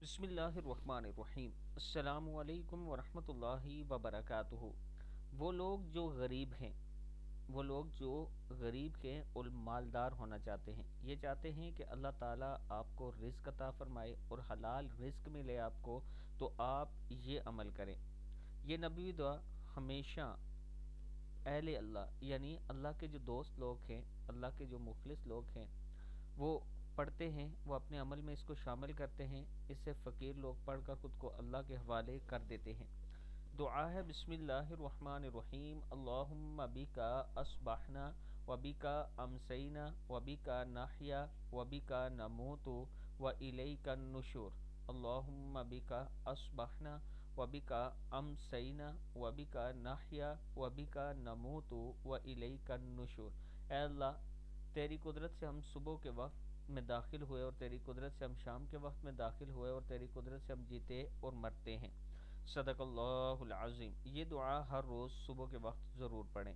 بسم اللہ الرحمن الرحیم۔ السلام علیکم ورحمۃ اللہ وبرکاتہ۔ وہ لوگ جو غریب ہیں، وہ لوگ جو غریب کے اور مالدار ہونا چاہتے ہیں، یہ چاہتے ہیں کہ اللہ تعالیٰ آپ کو رزق عطا فرمائے اور حلال رزق ملے آپ کو، تو آپ یہ عمل کریں۔ یہ نبوی دعا ہمیشہ اہل اللہ یعنی اللہ کے جو دوست لوگ ہیں، اللہ کے جو مخلص لوگ ہیں، وہ پڑھتے ہیں، وہ اپنے عمل میں اس کو شامل کرتے ہیں۔ اس سے فقیر لوگ پڑھ کر خود کو اللہ کے حوالے کر دیتے ہیں۔ دعا ہے بسم اللہ الرحمن الرحیم، اللہم بکا اصبحنا وبکا امسینا وبکا نحیا وبکا نموت والیک النشور۔ اللہم بکا اصبحنا وبکا امسینا وبکا نحیا وبکا نموت والیک النشور۔ اے اللہ، تیری قدرت سے ہم صبح کے وقت میں داخل ہوئے اور تیری قدرت سے ہم شام کے وقت میں داخل ہوئے اور تیری قدرت سے ہم جیتے اور مرتے ہیں۔ صدق اللہ العظیم۔ یہ دعا ہر روز صبح کے وقت ضرور پڑھیں۔